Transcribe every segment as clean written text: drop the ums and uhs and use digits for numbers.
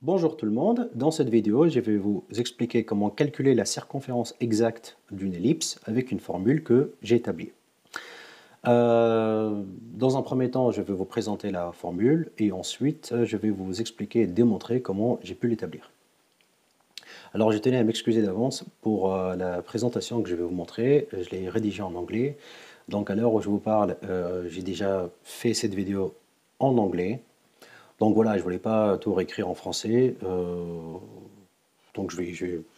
Bonjour tout le monde, dans cette vidéo je vais vous expliquer comment calculer la circonférence exacte d'une ellipse avec une formule que j'ai établie. Dans un premier temps je vais vous présenter la formule et ensuite je vais vous expliquer et démontrer comment j'ai pu l'établir. Alors je tenais à m'excuser d'avance pour la présentation que je vais vous montrer, je l'ai rédigée en anglais, donc à l'heure où je vous parle j'ai déjà fait cette vidéo en anglais. Donc voilà, je ne voulais pas tout réécrire en français, donc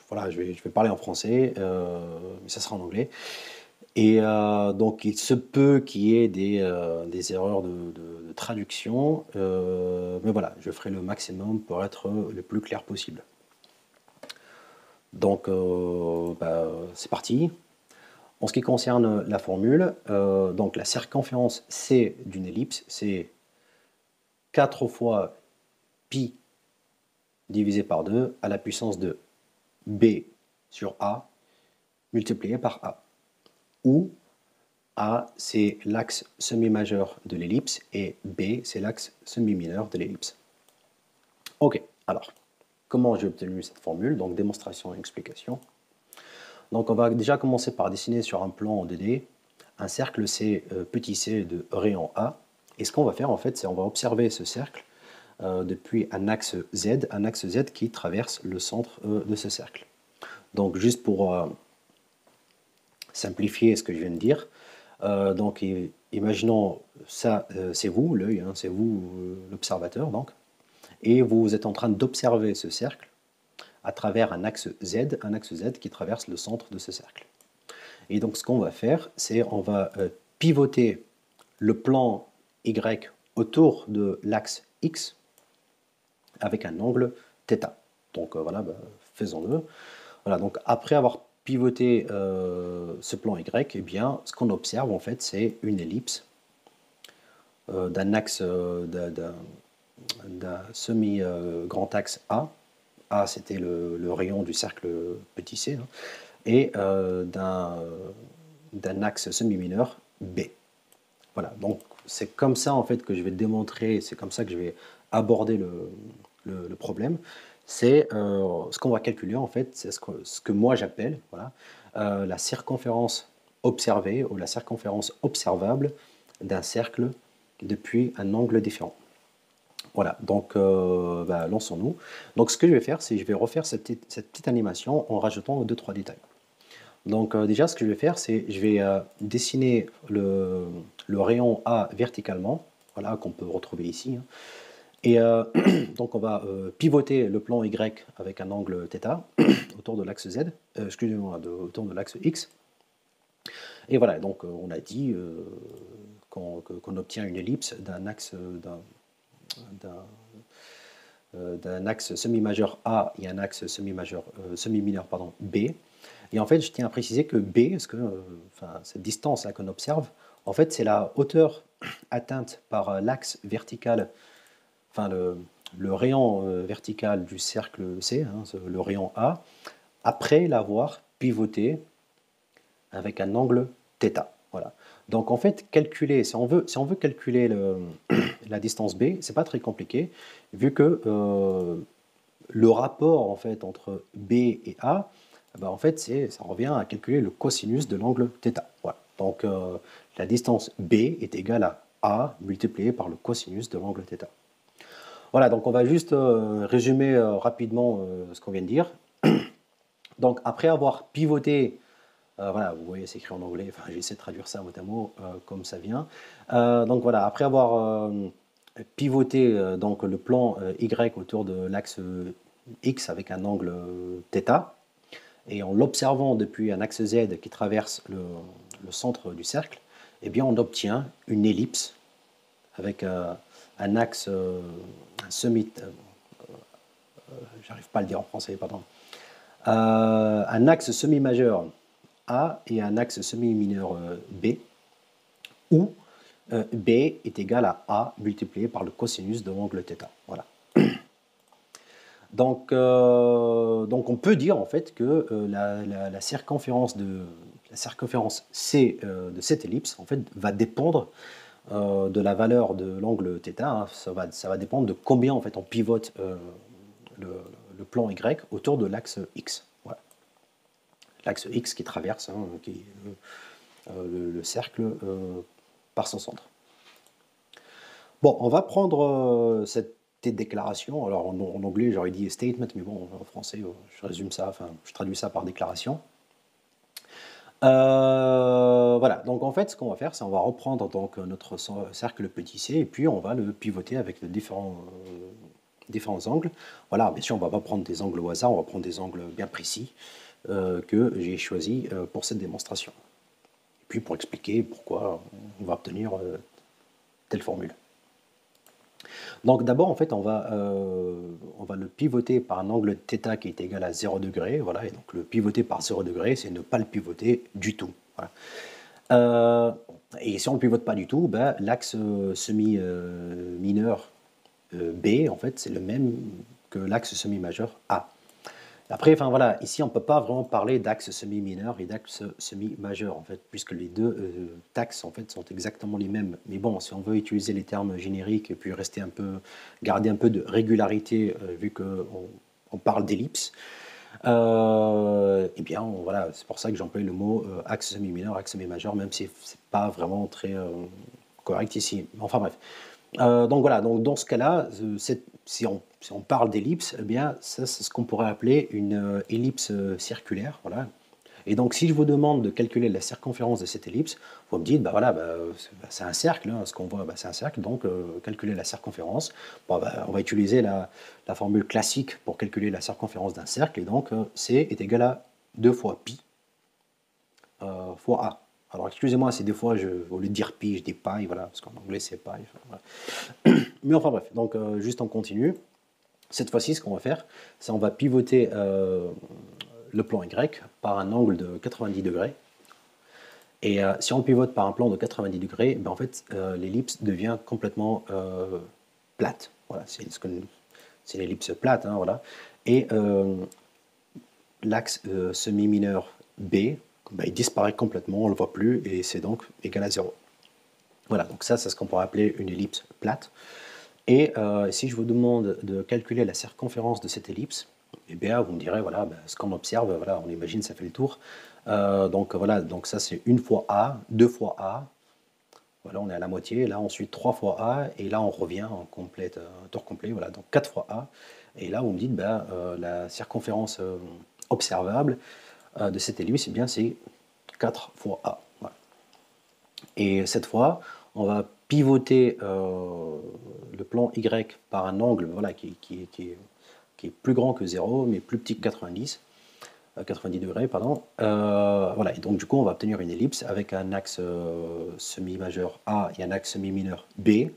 voilà, je vais parler en français, mais ça sera en anglais. Et donc il se peut qu'il y ait des erreurs de traduction, mais voilà, je ferai le maximum pour être le plus clair possible. Donc c'est parti. En ce qui concerne la formule, donc la circonférence C d'une ellipse, c'est 4 fois pi divisé par 2 à la puissance de B sur A multiplié par A, où A c'est l'axe semi-majeur de l'ellipse et B c'est l'axe semi-mineur de l'ellipse. Ok, alors comment j'ai obtenu cette formule? Donc démonstration et explication. Donc on va déjà commencer par dessiner sur un plan en 2D un cercle C petit c de rayon A, et ce qu'on va faire en fait c'est on va observer ce cercle depuis un axe Z qui traverse le centre de ce cercle. Donc juste pour simplifier ce que je viens de dire, donc imaginons ça, c'est vous, l'œil, hein, c'est vous l'observateur, donc, et vous êtes en train d'observer ce cercle à travers un axe Z qui traverse le centre de ce cercle. Et donc ce qu'on va faire, c'est on va pivoter le plan Y autour de l'axe X avec un angle θ. Donc voilà, faisons-le. Voilà, donc après avoir pivoté ce plan Y, eh bien, ce qu'on observe en fait, c'est une ellipse d'un axe, d'un semi-grand axe A. A, c'était le rayon du cercle petit c, hein, et d'un axe semi-mineur B. Voilà, donc c'est comme ça en fait que je vais démontrer, c'est comme ça que je vais aborder le problème. C'est ce qu'on va calculer en fait, c'est ce que moi j'appelle voilà, la circonférence observée ou la circonférence observable d'un cercle depuis un angle différent. Voilà, donc lançons-nous. Donc ce que je vais faire, c'est je vais refaire cette petite animation en rajoutant 2-3 détails. Donc déjà, ce que je vais faire, c'est je vais dessiner le rayon A verticalement, voilà, qu'on peut retrouver ici. Hein. Et donc on va pivoter le plan Y avec un angle θ autour de l'axe Z, excusez-moi, autour de l'axe X. Et voilà, donc on a dit qu'on obtient une ellipse d'un axe d'un axe semi-majeur A et un axe semi-mineur B. Et en fait, je tiens à préciser que B, cette distance qu'on observe, en fait, c'est la hauteur atteinte par l'axe vertical, enfin le rayon vertical du cercle C, hein, le rayon A, après l'avoir pivoté avec un angle θ. Voilà. Donc en fait, calculer, si on veut calculer la distance B, c'est pas très compliqué, vu que le rapport en fait entre B et A, en fait, ça revient à calculer le cosinus de l'angle θ. Voilà. Donc la distance B est égale à A multiplié par le cosinus de l'angle θ. Voilà, donc on va juste résumer rapidement ce qu'on vient de dire. Donc après avoir pivoté, voilà, vous voyez c'est écrit en anglais, enfin j'essaie de traduire ça mot à mot comme ça vient. Donc voilà, après avoir pivoté donc le plan Y autour de l'axe X avec un angle θ, et en l'observant depuis un axe Z qui traverse le centre du cercle, eh bien on obtient une ellipse avec un axe j'arrive pas à le dire en français, pardon, un axe semi-majeur A et un axe semi-mineur B, où B est égal à A multiplié par le cosinus de l'angle θ. Voilà. Donc on peut dire en fait que la circonférence C de cette ellipse en fait va dépendre de la valeur de l'angle θ. Hein. Ça va dépendre de combien en fait on pivote le plan Y autour de l'axe X. Voilà. L'axe X qui traverse le cercle par son centre. Bon, on va prendre cette déclaration. Alors en anglais, j'aurais dit statement, mais bon, en français, je résume ça, enfin, je traduis ça par déclaration. Voilà, donc en fait, ce qu'on va faire, c'est on va reprendre donc notre cercle petit c et puis on va le pivoter avec les différents angles. Voilà, bien sûr, on ne va pas prendre des angles au hasard, on va prendre des angles bien précis que j'ai choisis pour cette démonstration. Et puis pour expliquer pourquoi on va obtenir telle formule. Donc d'abord, en fait, on va le pivoter par un angle θ qui est égal à 0 degré. Voilà, et donc le pivoter par 0 degré, c'est ne pas le pivoter du tout. Voilà. Et si on ne le pivote pas du tout, ben, l'axe semi-mineur B, en fait, c'est le même que l'axe semi-majeur A. Après, enfin voilà, ici on ne peut pas vraiment parler d'axe semi-mineur et d'axe semi-majeur en fait, puisque les deux taxes en fait sont exactement les mêmes. Mais bon, si on veut utiliser les termes génériques et puis garder un peu de régularité vu qu'on parle d'ellipse, eh bien voilà, c'est pour ça que j'emploie le mot axe semi-mineur, axe semi-majeur, même si c'est pas vraiment très correct ici. Enfin bref. Donc voilà, donc dans ce cas-là, si on parle d'ellipse, eh bien ça c'est ce qu'on pourrait appeler une ellipse circulaire. Voilà. Et donc si je vous demande de calculer la circonférence de cette ellipse, vous me dites, bah voilà, c'est un cercle, hein, ce qu'on voit, c'est un cercle, donc calculer la circonférence. Bon, on va utiliser la formule classique pour calculer la circonférence d'un cercle, et donc C est égal à 2 fois pi fois A. Alors excusez-moi, c'est des fois, au lieu de dire pi, je dis pi, voilà, parce qu'en anglais c'est pi. Voilà. Mais enfin bref, donc juste on continue. Cette fois-ci, ce qu'on va faire, c'est on va pivoter le plan Y par un angle de 90 degrés. Et si on pivote par un plan de 90 degrés, ben en fait, l'ellipse devient complètement plate. Voilà, c'est l'ellipse plate, hein, voilà. Et l'axe semi-mineur B, ben, il disparaît complètement, on ne le voit plus, et c'est donc égal à 0. Voilà, donc ça, c'est ce qu'on pourrait appeler une ellipse plate. Et si je vous demande de calculer la circonférence de cette ellipse, eh bien, vous me direz, voilà, ben, ce qu'on observe, voilà, on imagine, ça fait le tour. Donc voilà, donc ça c'est 1 fois A, 2 fois A, voilà, on est à la moitié, là ensuite 3 fois A, et là on revient en complète, un tour complet, voilà, donc 4 fois A, et là vous me dites, ben, la circonférence observable de cette ellipse, eh bien c'est 4 fois A. Voilà. Et cette fois, on va pivoter le plan Y par un angle voilà, qui est plus grand que 0, mais plus petit que 90 degrés. Pardon. Voilà, et donc du coup, on va obtenir une ellipse avec un axe semi-majeur A et un axe semi-mineur B,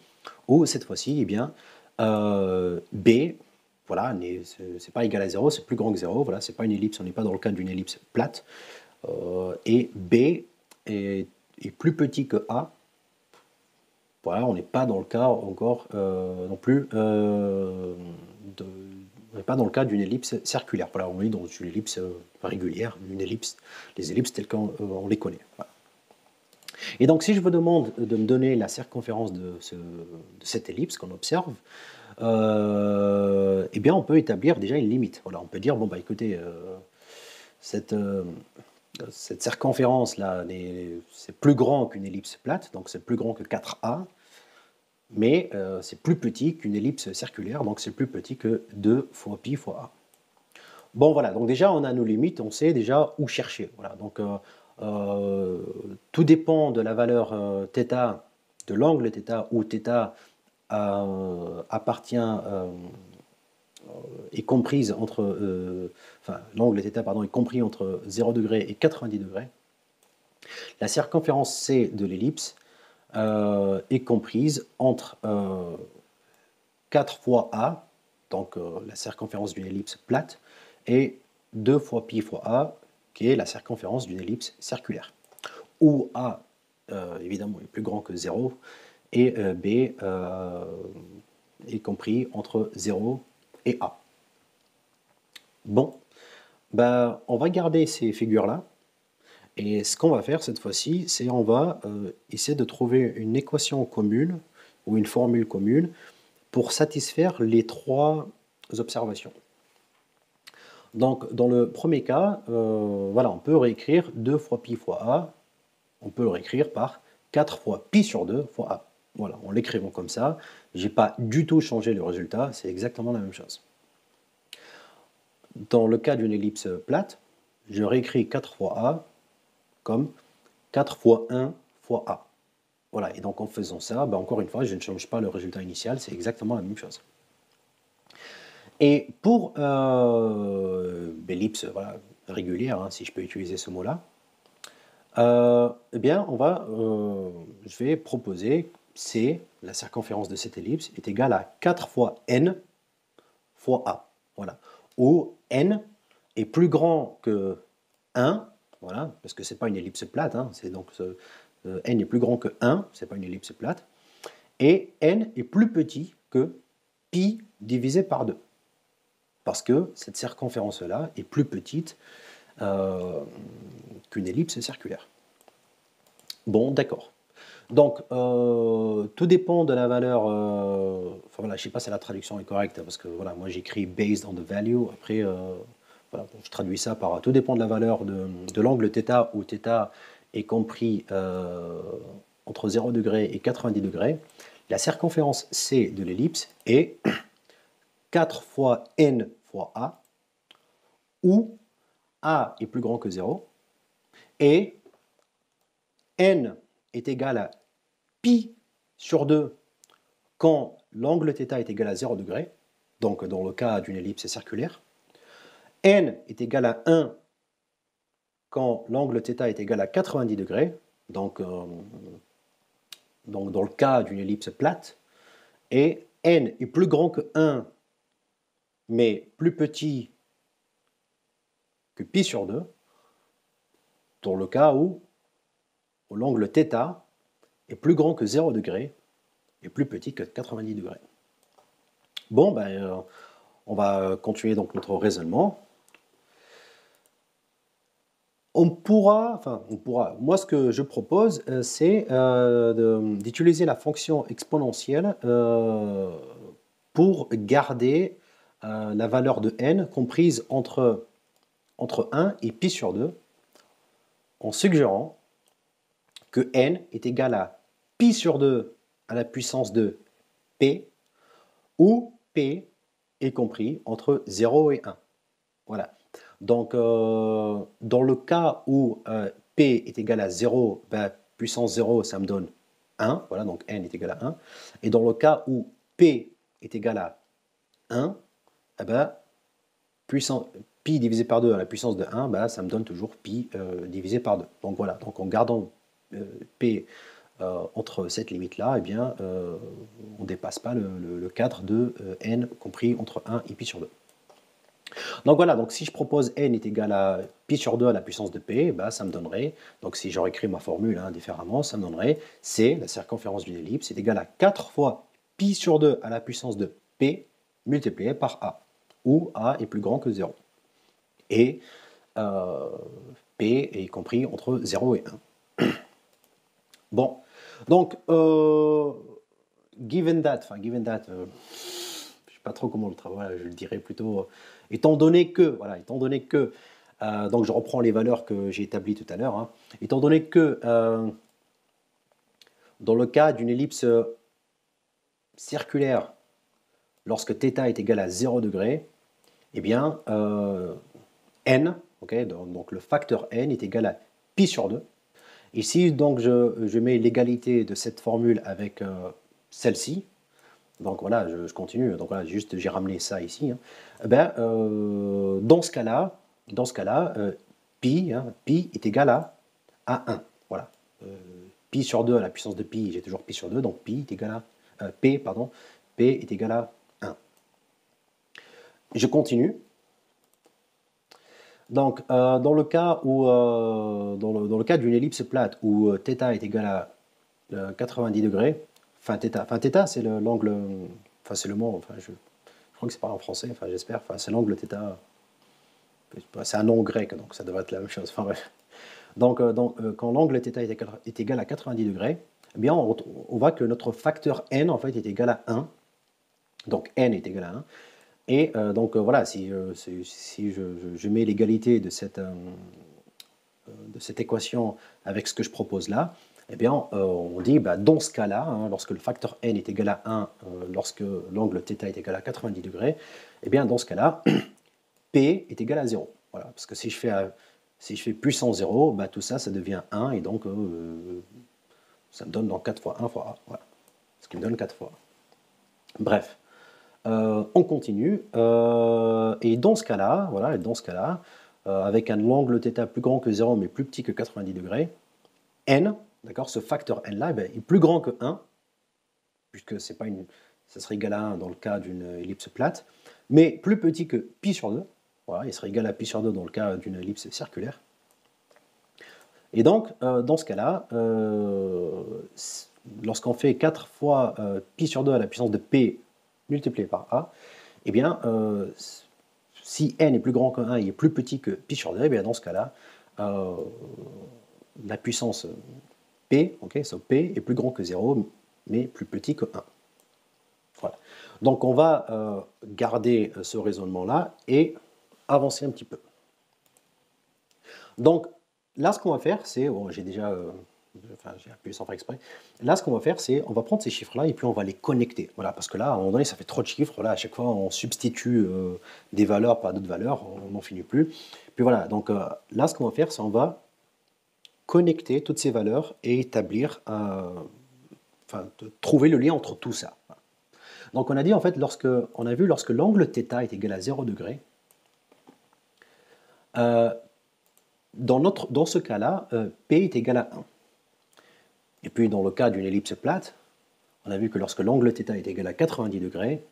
où cette fois-ci, eh bien, B, voilà, c'est pas égal à 0, c'est plus grand que 0, voilà, c'est pas une ellipse, on n'est pas dans le cadre d'une ellipse plate, et B est plus petit que A. Voilà, on n'est pas dans le cas encore non plus on n'est pas dans le cas d'une ellipse circulaire. Voilà, on est dans une ellipse régulière, les ellipses telles qu'on les connaît. Voilà. Et donc, si je vous demande de me donner la circonférence de cette ellipse qu'on observe, eh bien, on peut établir déjà une limite. Voilà, on peut dire, bon, bah écoutez, cette circonférence-là, c'est plus grand qu'une ellipse plate, donc c'est plus grand que 4A, mais c'est plus petit qu'une ellipse circulaire, donc c'est plus petit que 2 fois pi fois A. Bon, voilà, donc déjà on a nos limites, on sait déjà où chercher. Voilà, donc tout dépend de la valeur θ, de l'angle θ, où θ appartient est comprise entre, enfin l'angle θ pardon, est compris entre 0 degré et 90 degrés. La circonférence C de l'ellipse est comprise entre 4 fois A, donc la circonférence d'une ellipse plate, et 2 fois pi fois A, qui est la circonférence d'une ellipse circulaire, où A, évidemment, est plus grand que 0, et B est compris entre 0 et A. Bon, ben, on va garder ces figures-là, et ce qu'on va faire cette fois-ci, c'est on va essayer de trouver une équation commune, ou une formule commune, pour satisfaire les trois observations. Donc, dans le premier cas, voilà, on peut réécrire 2 fois pi fois a, on peut le réécrire par 4 fois pi sur 2 fois a. Voilà, en l'écrivant comme ça, je n'ai pas du tout changé le résultat, c'est exactement la même chose. Dans le cas d'une ellipse plate, je réécris 4 fois a comme 4 fois 1 fois a. Voilà, et donc en faisant ça, ben encore une fois, je ne change pas le résultat initial, c'est exactement la même chose. Et pour l'ellipse voilà, régulière, hein, si je peux utiliser ce mot-là, eh bien, je vais proposer C, la circonférence de cette ellipse, est égale à 4 fois n fois a. Voilà. Où n est plus grand que 1, voilà, parce que ce n'est pas une ellipse plate, hein, n est plus grand que 1, ce n'est pas une ellipse plate, et n est plus petit que pi divisé par 2. Parce que cette circonférence-là est plus petite qu'une ellipse circulaire. Bon, d'accord. Donc, tout dépend de la valeur. Enfin voilà, je ne sais pas si la traduction est correcte, parce que voilà, moi j'écris based on the value. Après, voilà, je traduis ça par tout dépend de la valeur de l'angle θ, où θ est compris entre 0 degré et 90 degrés. La circonférence C de l'ellipse est 4 fois n fois a, où a est plus grand que 0, et n est égal à pi sur 2 quand l'angle θ est égal à 0 degré, donc dans le cas d'une ellipse circulaire. N est égal à 1 quand l'angle θ est égal à 90 degrés, donc dans le cas d'une ellipse plate. Et n est plus grand que 1, mais plus petit que pi sur 2, dans le cas où l'angle θ est plus grand que 0 degré et plus petit que 90 degrés. Bon, on va continuer donc notre raisonnement. On pourra, moi ce que je propose, c'est d'utiliser la fonction exponentielle pour garder la valeur de n comprise entre 1 et pi sur 2, en suggérant que n est égal à pi sur 2 à la puissance de p, où p est compris entre 0 et 1. Voilà. Donc, dans le cas où p est égal à 0, puissance 0, ça me donne 1. Voilà, donc n est égal à 1. Et dans le cas où p est égal à 1, pi divisé par 2 à la puissance de 1, ça me donne toujours pi divisé par 2. Donc voilà, donc en gardant p entre cette limite-là, on ne dépasse pas le cadre de n compris entre 1 et pi sur 2. Donc voilà, donc si je propose n est égal à pi sur 2 à la puissance de p, ça me donnerait, donc si j'aurais écrit ma formule différemment, ça me donnerait C, la circonférence d'une ellipse, est égal à 4 fois pi sur 2 à la puissance de p multiplié par a, où a est plus grand que 0. Et p est compris entre 0 et 1. Bon, donc, given that, je ne sais pas trop comment le travail, je le dirais plutôt, étant donné que, donc je reprends les valeurs que j'ai établies tout à l'heure, hein, étant donné que dans le cas d'une ellipse circulaire, lorsque θ est égal à 0 degré, eh bien, n, donc le facteur n est égal à pi sur 2. Ici, donc, je mets l'égalité de cette formule avec celle-ci. Donc voilà, je continue. Donc voilà, juste j'ai ramené ça ici. Hein. Dans ce cas-là, pi est égal à 1. Voilà. Pi sur 2 à la puissance de pi, j'ai toujours pi sur 2, donc pi est égal à p est égal à 1. Je continue. Donc, dans le cas où, dans le cas d'une ellipse plate où θ est égal à 90 degrés, θ c'est l'angle, c'est le mot, je crois que c'est pas en français, j'espère, c'est l'angle θ, c'est un nom grec, donc ça devrait être la même chose. Bref. Donc, quand l'angle θ est égal à 90 degrés, eh bien, on voit que notre facteur n en fait est égal à 1. Donc n est égal à 1. Et donc voilà, si je mets l'égalité de cette équation avec ce que je propose là, eh bien, on dit, bah, dans ce cas-là, hein, lorsque le facteur n est égal à 1, lorsque l'angle θ est égal à 90 degrés, eh bien, dans ce cas-là, P est égal à 0. Voilà, parce que si je fais puissance 0, bah, tout ça, ça devient 1, et donc ça me donne donc 4 fois 1 fois A. Voilà, ce qui me donne 4 fois. Bref, on continue. Et dans ce cas-là, voilà, avec un angle θ plus grand que 0, mais plus petit que 90 degrés, n, d'accord, ce facteur n là, eh bien, est plus grand que 1, puisque ça serait égal à 1 dans le cas d'une ellipse plate, mais plus petit que pi sur 2, voilà, il serait égal à pi sur 2 dans le cas d'une ellipse circulaire. Et donc, dans ce cas-là, lorsqu'on fait 4 fois pi sur 2 à la puissance de p multiplié par a, eh bien, si n est plus grand que 1 et est plus petit que pi sur 2, eh bien, dans ce cas-là, la puissance p, okay, so p est plus grand que 0, mais plus petit que 1. Voilà. Donc on va garder ce raisonnement-là et avancer un petit peu. Donc là, ce qu'on va faire, c'est, bon, j'ai appuyé sans faire exprès. Là, ce qu'on va faire, c'est, on va prendre ces chiffres-là et puis on va les connecter. Voilà, parce que là, à un moment donné, ça fait trop de chiffres. Voilà, à chaque fois, on substitue des valeurs par d'autres valeurs, on n'en finit plus. Puis voilà, donc là, ce qu'on va faire, c'est on va connecter toutes ces valeurs et établir, trouver le lien entre tout ça. Donc on a dit en fait, lorsque l'angle θ est égal à 0 degré, dans ce cas-là, P est égal à 1. Et puis dans le cas d'une ellipse plate, on a vu que lorsque l'angle θ est égal à 90 degrés,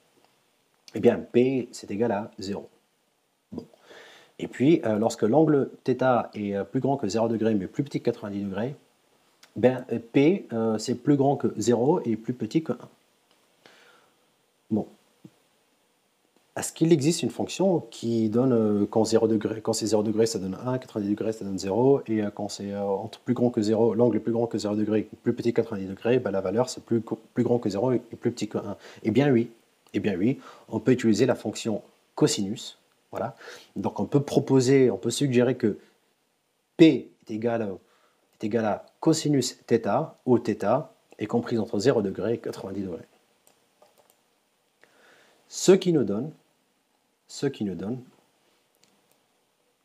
eh bien P c'est égal à 0. Bon. Et puis lorsque l'angle θ est plus grand que 0 degré mais plus petit que 90 degrés, ben, P c'est plus grand que 0 et plus petit que 1. Bon. Est-ce qu'il existe une fonction qui donne quand c'est 0 degré ça donne 1, 90 degrés ça donne 0, et quand c'est entre plus grand que 0, l'angle est plus grand que 0 degré, plus petit que 90 degrés, ben la valeur c'est plus grand que 0 et plus petit que 1. Eh bien oui, on peut utiliser la fonction cosinus. Voilà. Donc on peut suggérer que P est égal à cosinus θ, où θ est comprise entre 0 degré et 90 degrés. Ce qui nous donne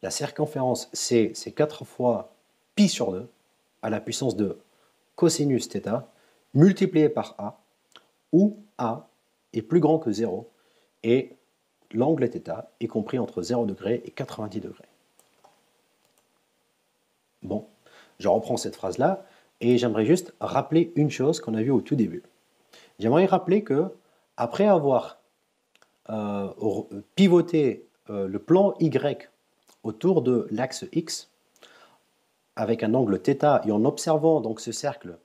la circonférence C, c'est 4 fois pi sur 2 à la puissance de cosinus θ multiplié par A, où A est plus grand que 0 et l'angle θ est compris entre 0 degré et 90 degrés. Bon, je reprends cette phrase-là et j'aimerais juste rappeler une chose qu'on a vue au tout début. J'aimerais rappeler que après avoir pivoté le plan Y autour de l'axe X avec un angle θ et en observant donc ce cercle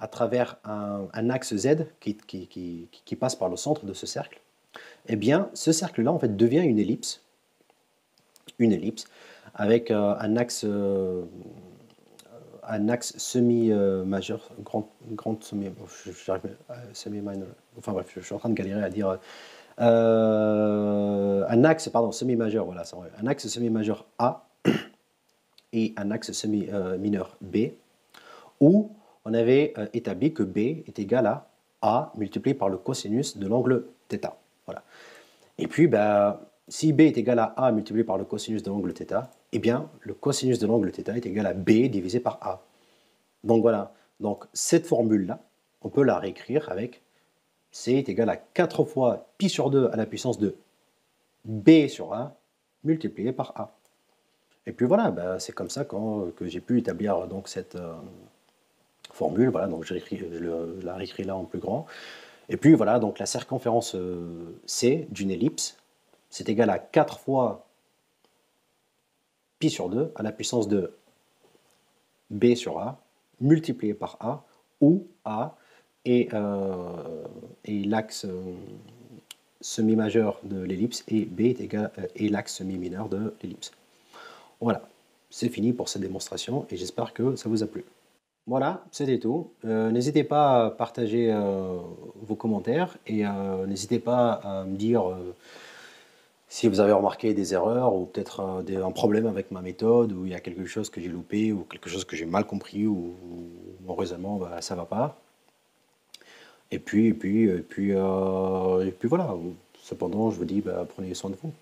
à travers un axe Z qui passe par le centre de ce cercle, eh bien ce cercle-là en fait devient une ellipse avec un axe semi-majeur, grand semi-minor, enfin bref, je suis en train de galérer à dire un axe semi-majeur, voilà, un axe semi-majeur A et un axe semi-mineur B, où on avait établi que B est égal à A multiplié par le cosinus de l'angle θ. Voilà. Et puis, si B est égal à A multiplié par le cosinus de l'angle θ, eh bien, le cosinus de l'angle θ est égal à B divisé par A. Donc voilà, donc cette formule-là, on peut la réécrire avec C est égal à 4 fois pi sur 2 à la puissance de B sur A multiplié par A. Et puis voilà, c'est comme ça que j'ai pu établir donc cette formule. Voilà, donc je la réécris là en plus grand. Et puis voilà, donc la circonférence C d'une ellipse, c'est égal à 4 fois pi sur 2 à la puissance de B sur A multiplié par A, où A est l'axe semi-majeur de l'ellipse et B est l'axe semi-mineur de l'ellipse. Voilà, c'est fini pour cette démonstration et j'espère que ça vous a plu. Voilà, c'était tout. N'hésitez pas à partager vos commentaires et n'hésitez pas à me dire Si vous avez remarqué des erreurs ou peut-être un problème avec ma méthode, ou il y a quelque chose que j'ai loupé ou quelque chose que j'ai mal compris ou mon raisonnement, bah, ça va pas. Et puis voilà. Cependant, je vous dis, bah, prenez soin de vous.